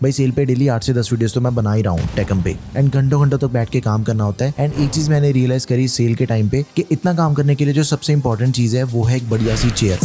भाई सेल पे डेली 8 से 10 वीडियोस तो मैं बना ही रहा हूँ टेकम पे एंड घंटों घंटों तक बैठ के काम करना होता है। एंड एक चीज मैंने रियलाइज करी सेल के टाइम पे कि इतना काम करने के लिए जो सबसे इंपॉर्टेंट चीज है वो है एक बढ़िया सी चेयर।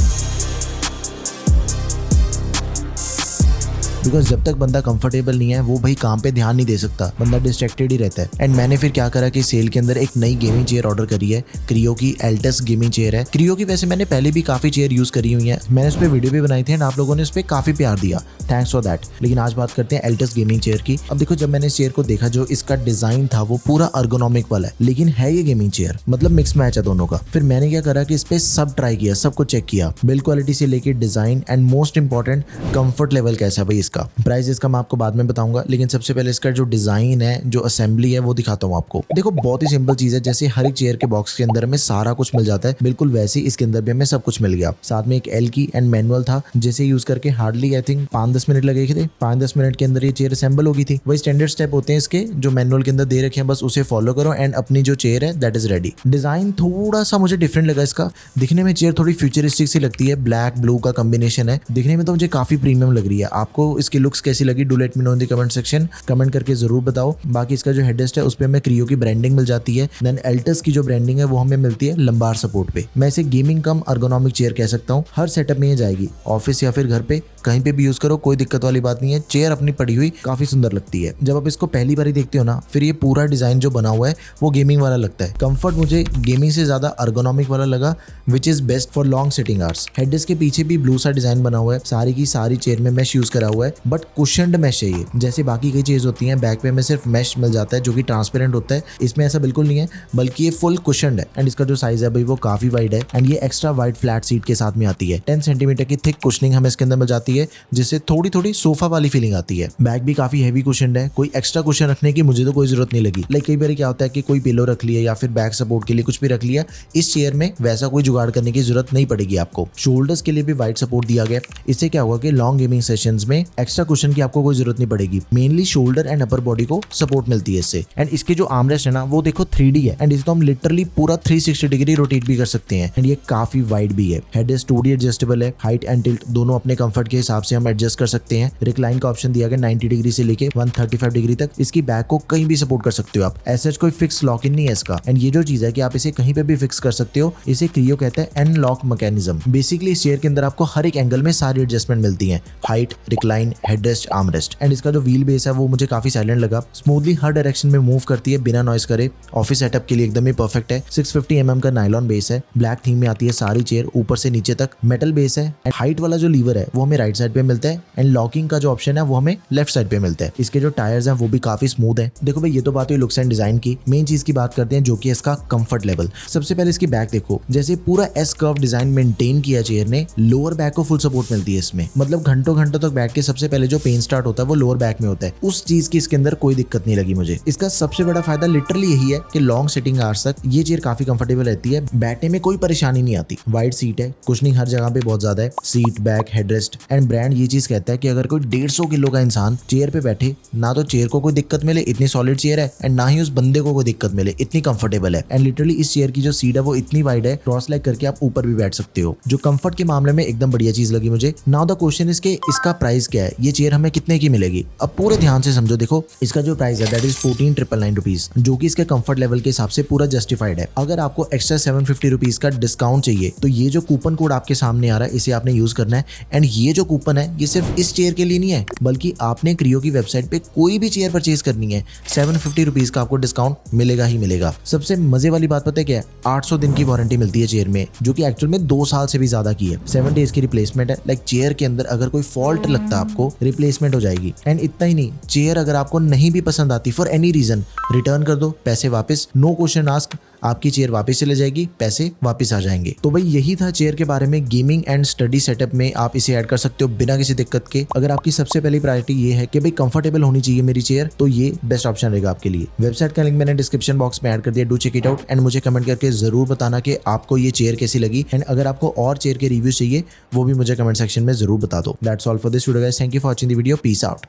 बिकॉज जब तक बंदा कंफर्टेबल नहीं है वो भाई काम पे ध्यान नहीं दे सकता, बंदा डिस्ट्रैक्टेड ही रहता है। एंड मैंने फिर क्या करा कि सेल के अंदर एक नई गेमिंग चेयर ऑर्डर करी है। क्रियो की एल्टस गेमिंग चेयर है। क्रियो की वैसे मैंने पहले भी काफी चेयर यूज करी हुई है, मैंने उस पर वीडियो भी बनाई थी एंड आप लोगों ने उस पर काफी प्यार दिया, थैंक्स फॉर दैट। लेकिन आज बात करते हैं एल्टस गेमिंग चेयर की। अब देखो, जब मैंने इस चेयर को देखा, जो इसका डिजाइन था वो पूरा अर्गोनॉमिक वाला है, लेकिन है ये गेमिंग चेयर, मतलब मिक्स मैच है दोनों का। फिर मैंने क्या करा कि इस पे सब ट्राई किया, सब कुछ चेक किया, बिल्ड क्वालिटी से लेके design and most important comfort level कैसा है भाई इसका। प्राइस इसका मैं आपको बाद में बताऊंगा, लेकिन सबसे पहले इसका जो डिजाइन है, जो असेंबली है वो दिखाता हूँ आपको। देखो बहुत ही सिंपल चीज है, जैसे हर एक चेयर के बॉक्स के अंदर हमें सारा कुछ मिल जाता है, बिल्कुल वैसे ही इसके अंदर भी हमें सब कुछ मिल गया। साथ में एक एल की एंड मैनुअल था, जिसे यूज करके हार्डली आई थिंक 5-10 मिनट लगे थे। 5-10 मिनट के अंदर ये चेयर असेंबल होगी थी। वही स्टैंडर्ड स्टेप होते हैं इसके, जो मैनुअल के अंदर दे रखे हैं, बस उसे फॉलो करो एंड अपनी जो चेयर है दैट इज रेडी। डिजाइन थोड़ा सा मुझे डिफरेंट लगा इसका। दिखने में चेयर थोड़ी फ्यूचरिस्टिक सी लगती है, ब्लैक ब्लू का कॉम्बिनेशन है, दिखने में तो मुझे काफी प्रीमियम लग रही है। आपको इसकी लुक्स कैसी लगी, do let me know in the comment section, comment करके जरूर बताओ। बाकी इसका जो हेडरेस्ट है उस पे हमें क्रियो की ब्रांडिंग मिल जाती है। देन एल्टस की जो ब्रांडिंग है वो हमें मिलती है लंबार सपोर्ट पे। मैं इसे गेमिंग कम अर्गोनॉमिक चेयर कह सकता हूँ। हर सेटअप में ये जाएगी, ऑफिस या फिर घर पे कहीं पे भी यूज करो, कोई दिक्कत वाली बात नहीं है। चेयर अपनी पड़ी हुई काफी सुंदर लगती है। जब आप इसको पहली बार देखते हो ना, फिर ये पूरा डिजाइन जो बना हुआ है वो गेमिंग वाला लगता है। कंफर्ट मुझे गेमिंग से ज्यादा अर्गोनॉमिक वाला लगा, which is best for long sitting hours. Headrest के पीछे भी ब्लू सा डिजाइन बना हुआ है, सारी की सारी चेयर में मैश यूज करा हुआ है, बट कुशन्ड मैश है ये। जैसे बाकी कई चीज होती है बैक पे हमें सिर्फ मैश मिल जाता है जो कि ट्रांसपेरेंट होता है, इसमें ऐसा बिल्कुल नहीं है, बल्कि ये फुल कुशन्ड है। एंड इसका जो साइज है भाई वो काफी वाइड है एंड ये एक्स्ट्रा वाइड फ्लैट सीट के साथ में आती है। 10 सेंटीमीटर की थिक कुशनिंग हमें इसके अंदर मिल जाती है, जिससे थोड़ी थोड़ी सोफा वाली फीलिंग आती है। बैक भी काफी हैवी कुशन्ड है, कोई एक्स्ट्रा कुशन रखने की मुझे तो कोई जरूरत नहीं लगी। लाइक कई बार क्या होता है कि कोई पिलो रख लिया या फिर बैक सपोर्ट के लिए कुछ भी रख लिया, इस चेयर में वैसा कोई जुगाड़ करने की जरूरत नहीं पड़ेगी आपको। शोल्डर्स के लिए भी वाइड सपोर्ट दिया गया। इससे क्या होगा कि लॉन्ग गेमिंग सेशंस में एक्स्ट्रा कुशन की आपको कोई जरूरत नहीं पड़ेगी। Mainly shoulder and upper body को सपोर्ट मिलती है इससे। एंड इसके जो आर्मरेस्ट है ना वो देखो 3D है एंड इसको हम लिटरली पूरा 360 डिग्री रोटेट भी कर सकते हैं। एंड ये काफी वाइड भी है। हेडरेस्ट 2D एडजस्टेबल है, हाइट एंड टिल्ट दोनों अपने कंफर्ट के हिसाब से हम एडजस्ट कर सकते हैं। रिक्लाइन का ऑप्शन दिया गया 90 डिग्री से लेके 135 डिग्री तक। इसकी बैक को कहीं भी सपोर्ट कर सकते हो आप, ऐसा कोई फिक्स लॉक इन नहीं है इसका। एंड ये जो चीज है कि आप इसे कहीं पे भी फिक्स कर सकते हो, इसे क्रियो कहता है एन लॉक मैकेनिज्म। बेसिकली इस चेयर के अंदर आपको हर एक एंगल में सारी एडजस्टमेंट मिलती है, height, recline, headrest, armrest. And इसका जो व्हील बेस है वो मुझे काफी साइलेंट लगा, स्मूथली हर डायरेक्शन में मूव करती है बिना नॉइस करे। ऑफिस सेटअप के लिए एकदम ही परफेक्ट है। 650 mm का नायलॉन बेस है, ब्लैक थीम में आती है सारी चेयर, ऊपर से नीचे तक मेटल बेस है। एंड हाइट वाला जो लीवर है वो हमें राइट साइड पे मिलता है एंड लॉकिंग का जो ऑप्शन है वो हमें लेफ्ट साइड पे मिलता है। इसके जो टायर्स हैं वो भी काफी स्मूथ है। देखो भाई, ये तो बात हुई लुक्स एंड डिजाइन की। मेन चीज की बात करते हैं जो कि इसका कंफर्ट लेवल। सबसे पहले इसकी बैक देखो, जैसे पूरा एस कर्व डिजाइन मेंटेन किया चेयर ने, लोअर बैक को फुल सपोर्ट मिलती है इसमें। मतलब घंटों घंटों तक बैठ के सबसे पहले जो पेन स्टार्ट होता है वो लोअर बैक में होता है। उस चीज की इसके अंदर कोई दिक्कत नहीं लगी मुझे। इसका सबसे बड़ा फायदा लिटरली यही है कि लॉन्ग सिटिंग आवर्स तक ये चेयर काफी कंफर्टेबल रहती है, बैठने में कोई परेशानी नहीं आती। वाइड सीट है, कुशनिंग हर जगह पे बहुत ज्यादा है, seat, back, headrest. And brand ये चीज कहता है कि अगर कोई 150 किलो का इंसान चेयर पे बैठे, ना तो चेयर को कोई दिक्कत मिले, इतनी सॉलिड चेयर है, एंड ना ही उस बंदे को कोई दिक्कत मिले, इतनी कंफर्टेबल है। एंड लिटरली इस चेयर की जो सीट है वो इतनी वाइड है, क्रॉस लेग करके आप ऊपर भी बैठ सकते हो, जो कंफर्ट के मामले में एकदम बढ़िया चीज लगी मुझे। नाउ द क्वेश्चन इज के इसका प्राइस क्या है, ये चेयर हमें कितने की मिलेगी। अब पूरे ध्यान से समझो। देखो, इसका जो प्राइस है दैट इज 14,999 रुपीज, जो कि इसके कंफर्ट लेवल के हिसाब से पूरा जस्टिफाइड है। अगर आपको एक्स्ट्रा 750 रुपीज का डिस्काउंट चाहिए तो ये जो कूपन कोड आपके सामने आ रहा है इसे आपने यूज करना है। एंड ये जो कूपन है ये सिर्फ इस चेयर के लिए नहीं है, बल्कि आपने क्रियो की वेबसाइट पे कोई भी चेयर परचेज करनी है, 750 रुपीज का आपको डिस्काउंट मिलेगा ही मिलेगा। सबसे मजे वाली बात पता है क्या है, 800 दिन की वारंटी मिलती है चेयर में, जो कि एक्चुअल में 2 साल से भी ज्यादा की है। 7 डेज की रिप्लेसमेंट है। लाइक चेयर के अंदर अगर कोई फॉल्ट लगता है आपको, रिप्लेसमेंट हो जाएगी। एंड इतना ही नहीं, चेयर अगर आपको नहीं भी पसंद आती फॉर एनी रीजन, रिटर्न कर दो, पैसे वापस, नो क्वेश्चन आस्क, आपकी चेयर वापस चले जाएगी, पैसे वापस आ जाएंगे। तो भाई यही था चेयर के बारे में। गेमिंग एंड स्टडी सेटअप में आप इसे ऐड कर सकते हो बिना किसी दिक्कत के। अगर आपकी सबसे पहली प्रायोरिटी ये है कि भाई कंफर्टेबल होनी चाहिए मेरी चेयर, तो ये बेस्ट ऑप्शन रहेगा आपके लिए। वेबसाइट का लिंक मैंने डिस्क्रिप्शन बॉक्स में ऐड कर दिया, do check it out and मुझे कमेंट करके जरूर बताना कि आपको ये चेयर कैसी लगी। एंड अगर आपको और चेयर के रिव्यू चाहिए वो भी मुझे कमेंट सेक्शन में जरूर बता दो। That's all for this video guys, thank you for watching the video, peace out.